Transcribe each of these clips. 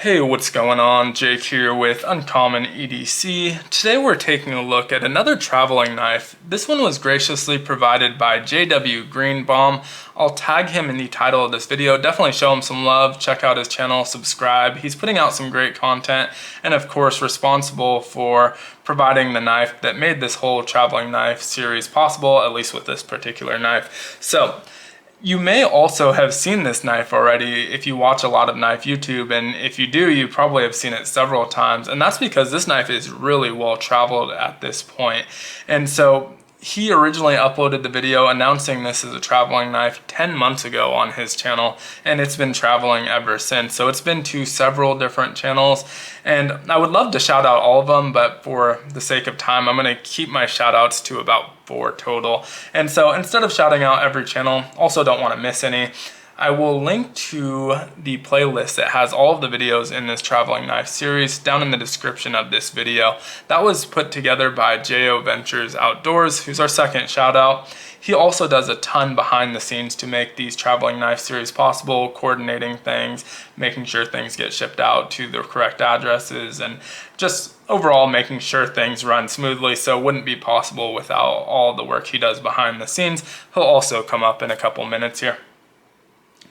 Hey, what's going on? Jake here with Uncommon EDC. Today we're taking a look at another traveling knife. This one was graciously provided by JW Greenbaum. I'll tag him in the title of this video. Definitely show him some love, check out his channel, subscribe. He's putting out some great content and of course responsible for providing the knife that made this whole traveling knife series possible, at least with this particular knife. So, you may also have seen this knife already if you watch a lot of knife YouTube, and if you do, you probably have seen it several times, and that's because this knife is really well traveled at this point. And so he originally uploaded the video announcing this as a traveling knife 10 months ago on his channel, and it's been traveling ever since. So it's been to several different channels, and I would love to shout out all of them, but for the sake of time, I'm going to keep my shout outs to about 4 total. And so instead of shouting out every channel, also don't want to miss any, I will link to the playlist that has all of the videos in this traveling knife series down in the description of this video. That was put together by JO Ventures Outdoors, who's our second shout out. He also does a ton behind the scenes to make these traveling knife series possible, coordinating things, making sure things get shipped out to the correct addresses, and just overall making sure things run smoothly. So it wouldn't be possible without all the work he does behind the scenes. He'll also come up in a couple minutes here.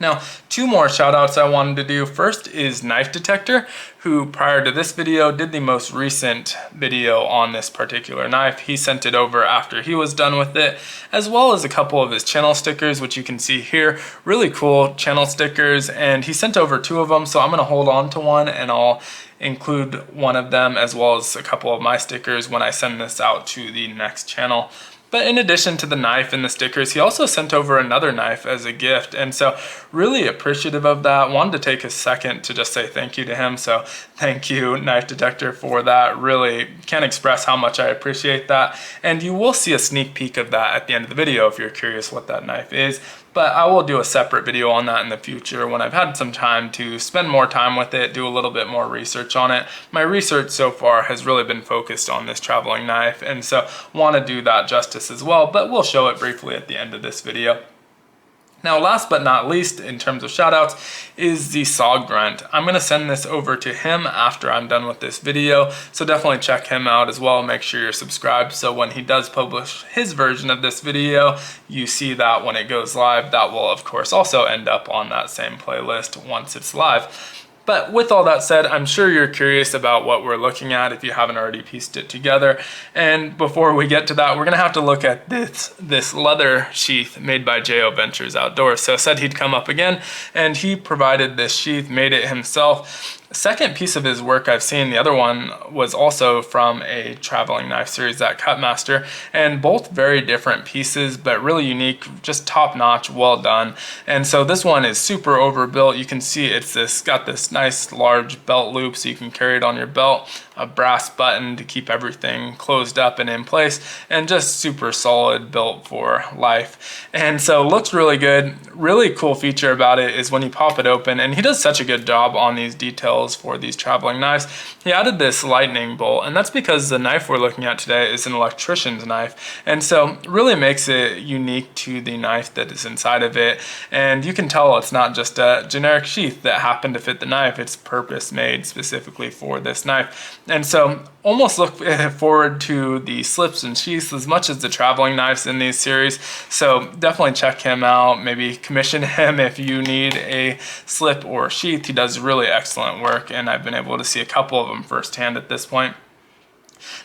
Now, 2 more shout outs I wanted to do. First is Knife Detector, who prior to this video did the most recent video on this particular knife. He sent it over after he was done with it, as well as a couple of his channel stickers, which you can see here. Really cool channel stickers, and he sent over 2 of them, so I'm going to hold on to one and I'll include one of them as well as a couple of my stickers when I send this out to the next channel. But in addition to the knife and the stickers, he also sent over another knife as a gift. And so really appreciative of that. Wanted to take a second to just say thank you to him. So thank you, Knife Detector, for that. Really can't express how much I appreciate that. And you will see a sneak peek of that at the end of the video if you're curious what that knife is. But I will do a separate video on that in the future when I've had some time to spend more time with it, do a little bit more research on it. My research so far has really been focused on this traveling knife, and so want to do that justice as well, but we'll show it briefly at the end of this video. Now, last but not least, in terms of shoutouts, is the Saw Grunt. I'm going to send this over to him after I'm done with this video, so definitely check him out as well. Make sure you're subscribed so when he does publish his version of this video, you see that when it goes live. That will, of course, also end up on that same playlist once it's live. But with all that said, I'm sure you're curious about what we're looking at if you haven't already pieced it together. And before we get to that, we're going to have to look at this leather sheath made by JO Ventures Outdoors. So I said he'd come up again, and he provided this sheath, made it himself. Second piece of his work I've seen, the other one was also from a traveling knife series, that Cutmaster, and both very different pieces, but really unique, just top notch, well done. And so this one is super overbuilt. You can see it's got this nice large belt loop so you can carry it on your belt, a brass button to keep everything closed up and in place, and just super solid, built for life. And so looks really good. Really cool feature about it is when you pop it open, and he does such a good job on these details for these traveling knives, he added this lightning bolt, and that's because the knife we're looking at today is an electrician's knife, and so really makes it unique to the knife that is inside of it. And you can tell it's not just a generic sheath that happened to fit the knife, it's purpose made specifically for this knife. And so almost look forward to the slips and sheaths as much as the traveling knives in these series. So definitely check him out, maybe commission him if you need a slip or sheath. He does really excellent work, and I've been able to see a couple of them firsthand at this point.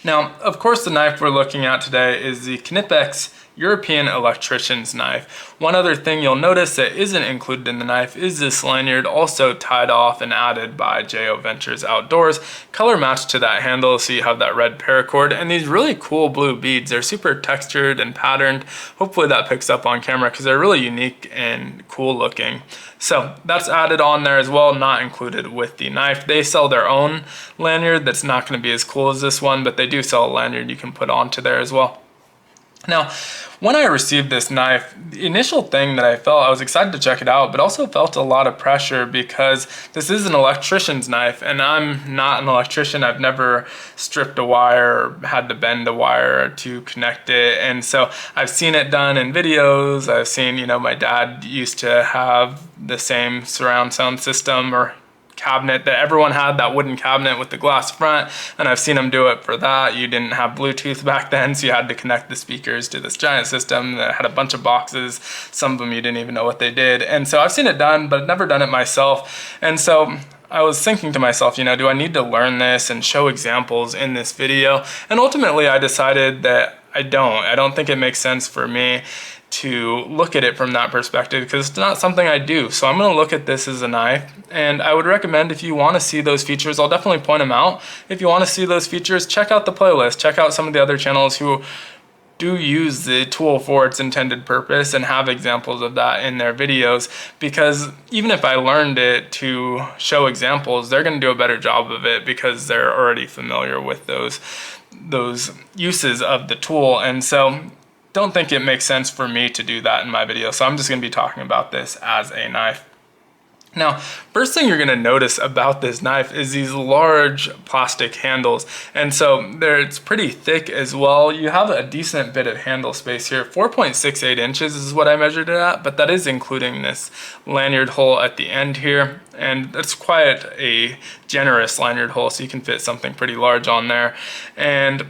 Now, of course, the knife we're looking at today is the Knipex European Electrician's Knife. One other thing you'll notice that isn't included in the knife is this lanyard, also tied off and added by JO Ventures Outdoors. Color matched to that handle, so you have that red paracord, and these really cool blue beads. They're super textured and patterned. Hopefully that picks up on camera because they're really unique and cool looking. So that's added on there as well, not included with the knife. They sell their own lanyard that's not going to be as cool as this one, but they do sell a lanyard you can put onto there as well. Now, when I received this knife, the initial thing that I was excited to check it out, but also felt a lot of pressure because this is an electrician's knife, and I'm not an electrician. I've never stripped a wire or had to bend a wire to connect it. And so I've seen it done in videos. I've seen, my dad used to have the same surround sound system, or cabinet that everyone had, that wooden cabinet with the glass front, and I've seen them do it for that. You didn't have Bluetooth back then, so you had to connect the speakers to this giant system that had a bunch of boxes. Some of them you didn't even know what they did, and so I've seen it done, but I've never done it myself. And so I was thinking to myself, you know, do I need to learn this and show examples in this video? And ultimately I decided that I don't think it makes sense for me to look at it from that perspective, because it's not something I do. So I'm going to look at this as a knife, and I would recommend, if you want to see those features, I'll definitely point them out. If you want to see those features, check out the playlist, check out some of the other channels who do use the tool for its intended purpose and have examples of that in their videos, because even if I learned it to show examples, they're going to do a better job of it because they're already familiar with those uses of the tool. And so don't think it makes sense for me to do that in my video. So I'm just going to be talking about this as a knife. Now, first thing you're going to notice about this knife is these large plastic handles. And so it's pretty thick as well. You have a decent bit of handle space here. 4.68 inches is what I measured it at, but that is including this lanyard hole at the end here. And that's quite a generous lanyard hole, so you can fit something pretty large on there. And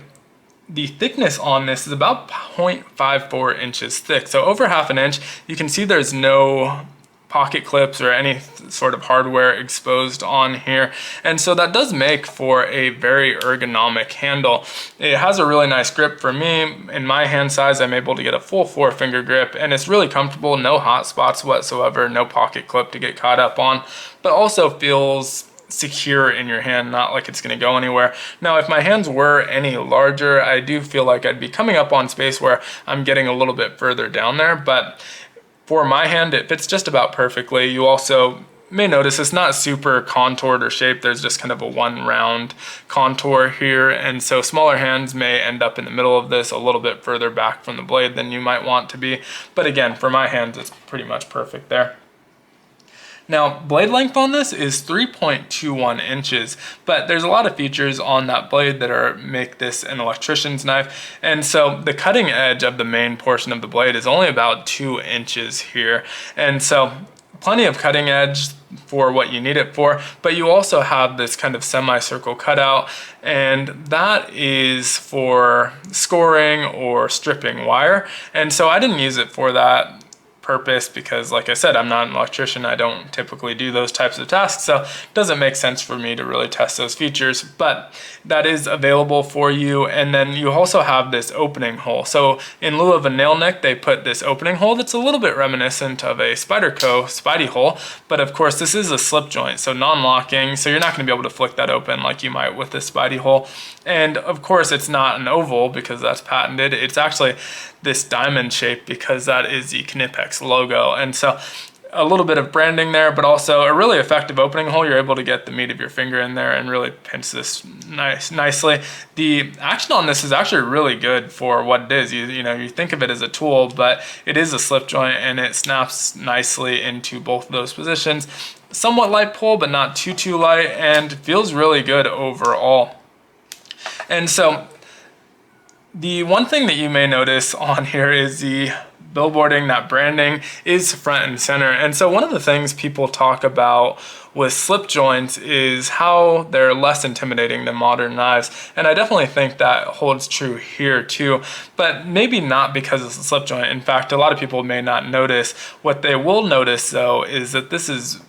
the thickness on this is about 0.54 inches thick. So over half an inch. You can see there's no pocket clips or any sort of hardware exposed on here, and so that does make for a very ergonomic handle. It has a really nice grip. For me, in my hand size, I'm able to get a full 4-finger grip, and it's really comfortable. No hot spots whatsoever, no pocket clip to get caught up on, but also feels secure in your hand, not like it's going to go anywhere. Now, if my hands were any larger, I do feel like I'd be coming up on space where I'm getting a little bit further down there, but for my hand, it fits just about perfectly. You also may notice it's not super contoured or shaped. There's just kind of a one round contour here. And so smaller hands may end up in the middle of this, a little bit further back from the blade than you might want to be. But again, for my hands, it's pretty much perfect there. Now, blade length on this is 3.21 inches, but there's a lot of features on that blade that make this an electrician's knife. And so the cutting edge of the main portion of the blade is only about 2 inches here. And so plenty of cutting edge for what you need it for, but you also have this kind of semicircle cutout, and that is for scoring or stripping wire. And so I didn't use it for that purpose because, like I said, I'm not an electrician. I don't typically do those types of tasks, so it doesn't make sense for me to really test those features, but that is available for you. And then you also have this opening hole. So in lieu of a nail nick, they put this opening hole that's a little bit reminiscent of a Spyderco Spidey hole, but of course this is a slip joint, so non-locking, so you're not going to be able to flick that open like you might with this Spidey hole. And of course it's not an oval because that's patented. It's actually this diamond shape because that is the Knipex logo. And so a little bit of branding there, but also a really effective opening hole. You're able to get the meat of your finger in there and really pinch this nicely. The action on this is actually really good for what it is. You know, you think of it as a tool, but it is a slip joint and it snaps nicely into both of those positions. Somewhat light pull, but not too light, and feels really good overall. And so the one thing that you may notice on here is the billboarding, that branding is front and center. And so one of the things people talk about with slip joints is how they're less intimidating than modern knives. And I definitely think that holds true here too, but maybe not because it's a slip joint. In fact, a lot of people may not notice. What they will notice though is that this is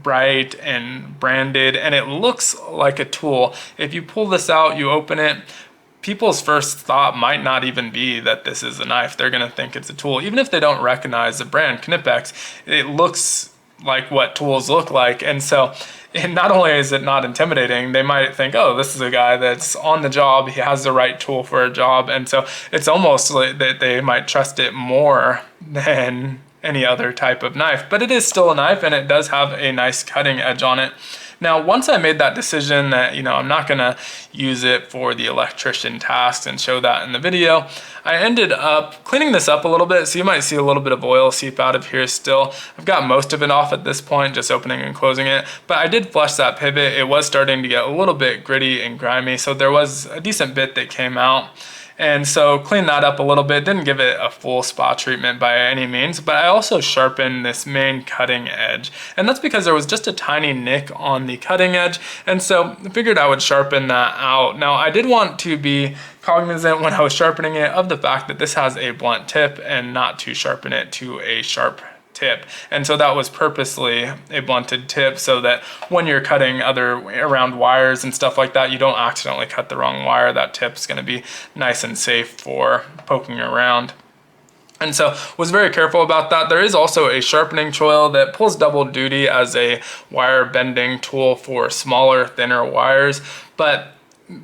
bright and branded and it looks like a tool. If you pull this out, you open it, people's first thought might not even be that this is a knife. They're going to think it's a tool. Even if they don't recognize the brand Knipex, it looks like what tools look like. And so not only is it not intimidating, they might think, oh, this is a guy that's on the job. He has the right tool for a job. And so it's almost like that they might trust it more than any other type of knife. But it is still a knife and it does have a nice cutting edge on it. Now, once I made that decision that, I'm not going to use it for the electrician tasks and show that in the video, I ended up cleaning this up a little bit. So you might see a little bit of oil seep out of here still. I've got most of it off at this point, just opening and closing it. But I did flush that pivot. It was starting to get a little bit gritty and grimy. So there was a decent bit that came out. And so cleaned that up a little bit, didn't give it a full spa treatment by any means, but I also sharpened this main cutting edge. And that's because there was just a tiny nick on the cutting edge, and so I figured I would sharpen that out. Now I did want to be cognizant when I was sharpening it of the fact that this has a blunt tip and not to sharpen it to a sharp tip. And so that was purposely a blunted tip so that when you're cutting around wires and stuff like that, you don't accidentally cut the wrong wire. That tip's going to be nice and safe for poking around. And so was very careful about that. There is also a sharpening choil that pulls double duty as a wire bending tool for smaller, thinner wires, but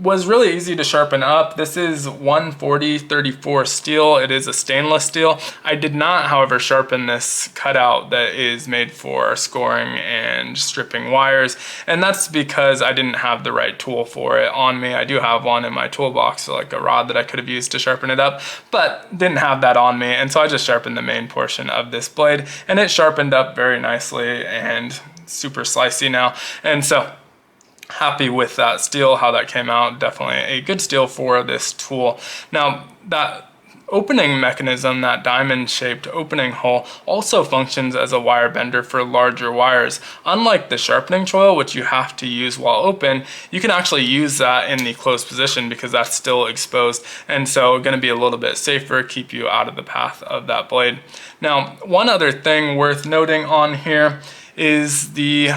was really easy to sharpen up. This is 140/34 steel. It is a stainless steel. I did not, however, sharpen this cutout that is made for scoring and stripping wires, and that's because I didn't have the right tool for it on me. I do have one in my toolbox, so like a rod that I could have used to sharpen it up, but didn't have that on me, and so I just sharpened the main portion of this blade, and it sharpened up very nicely and super slicey now. And so happy with that steel, how that came out. Definitely a good steel for this tool. Now that opening mechanism, that diamond shaped opening hole, also functions as a wire bender for larger wires. Unlike the sharpening choil, which you have to use while open, you can actually use that in the closed position because that's still exposed, and so going to be a little bit safer, keep you out of the path of that blade. Now one other thing worth noting on here is the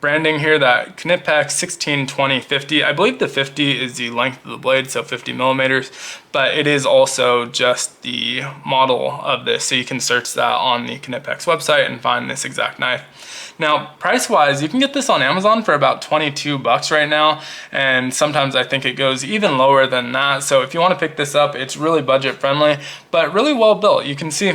branding here, that Knipex 16-20-50. I believe the 50 is the length of the blade, so 50 millimeters, but it is also just the model of this, so you can search that on the Knipex website and find this exact knife. Now, price-wise, you can get this on Amazon for about 22 bucks right now, and sometimes I think it goes even lower than that, so if you want to pick this up, it's really budget-friendly, but really well built. You can see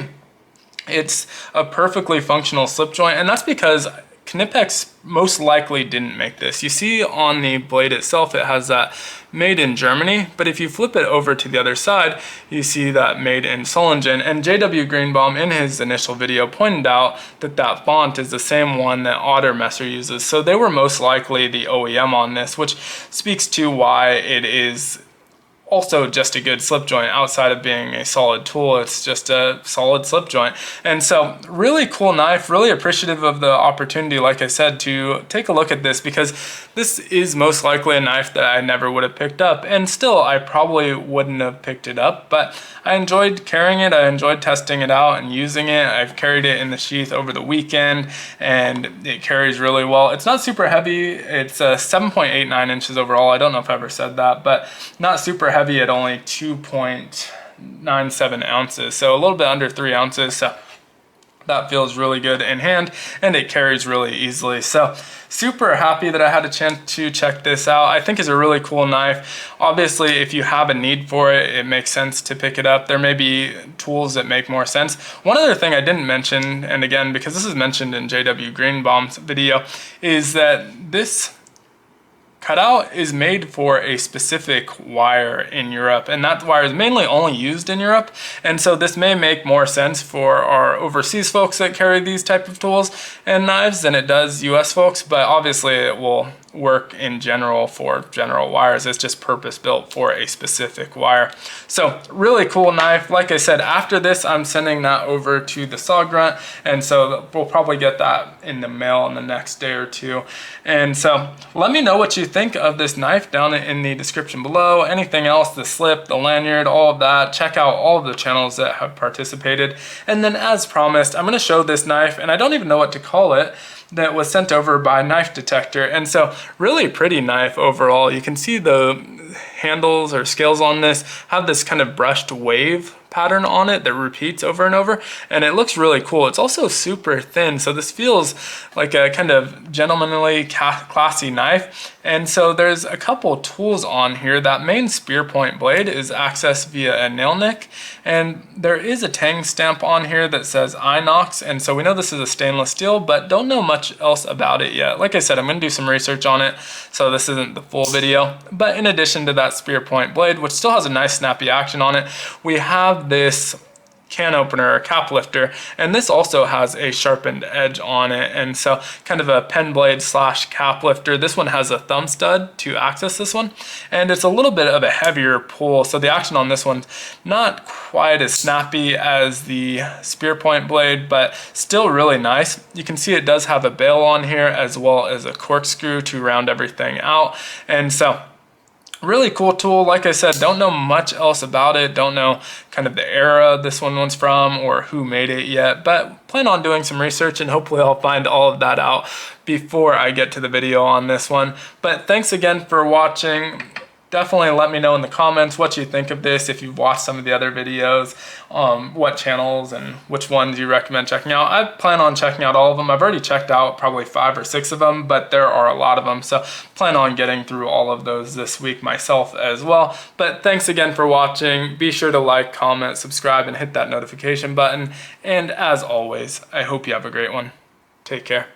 it's a perfectly functional slip joint, and that's because Knipex most likely didn't make this. You see on the blade itself it has that made in Germany, but if you flip it over to the other side, you see that made in Solingen. And JW Greenbaum in his initial video pointed out that that font is the same one that Ottermesser uses. So they were most likely the OEM on this, which speaks to why it is also just a good slip joint. Outside of being a solid tool, it's just a solid slip joint. And so really cool knife, really appreciative of the opportunity, like I said, to take a look at this, because this is most likely a knife that I never would have picked up, and still I probably wouldn't have picked it up, but I enjoyed carrying it. I enjoyed testing it out and using it. I've carried it in the sheath over the weekend and it carries really well. It's not super heavy. It's 7.89 inches overall. I don't know if I ever said that, but not super heavy at only 2.97 ounces. So a little bit under 3 ounces. So that feels really good in hand, and it carries really easily. So super happy that I had a chance to check this out. I think it's a really cool knife. Obviously, if you have a need for it, it makes sense to pick it up. There may be tools that make more sense. One other thing I didn't mention, and again, because this is mentioned in JW Greenbaum's video, is that this cutout is made for a specific wire in Europe, and that wire is mainly only used in Europe, and so this may make more sense for our overseas folks that carry these type of tools and knives than it does US folks, but obviously it will work in general for general wires. It's just purpose built for a specific wire. So really cool knife. Like I said, after this I'm sending that over to the saw grunt, and so we'll probably get that in the mail in the next day or two. And so let me know what you think of this knife down in the description below. Anything else, the slip, the lanyard, all of that. Check out all of the channels that have participated. And then as promised, I'm going to show this knife, and I don't even know what to call it, that was sent over by Knife Detector. And so really pretty knife overall. You can see the handles or scales on this have this kind of brushed wave pattern on it that repeats over and over, and it looks really cool. It's also super thin, so this feels like a kind of gentlemanly, classy knife. And so there's a couple tools on here. That main spear point blade is accessed via a nail nick, and there is a tang stamp on here that says Inox, and so we know this is a stainless steel, but don't know much else about it yet. Like I said, I'm going to do some research on it, so this isn't the full video. But in addition to that spear point blade, which still has a nice snappy action on it, we have this can opener or cap lifter, and this also has a sharpened edge on it, and so kind of a pen blade slash cap lifter. This one has a thumb stud to access this one, and it's a little bit of a heavier pull, so the action on this one's not quite as snappy as the spear point blade, but still really nice. You can see it does have a bail on here as well as a corkscrew to round everything out, and so really cool tool. Like I said, don't know much else about it, don't know kind of the era this one was from or who made it yet, but plan on doing some research and hopefully I'll find all of that out before I get to the video on this one. But thanks again for watching. Definitely let me know in the comments what you think of this, if you've watched some of the other videos, what channels and which ones you recommend checking out. I plan on checking out all of them. I've already checked out probably 5 or 6 of them, but there are a lot of them, so plan on getting through all of those this week myself as well. But thanks again for watching. Be sure to like, comment, subscribe, and hit that notification button. And as always, I hope you have a great one. Take care.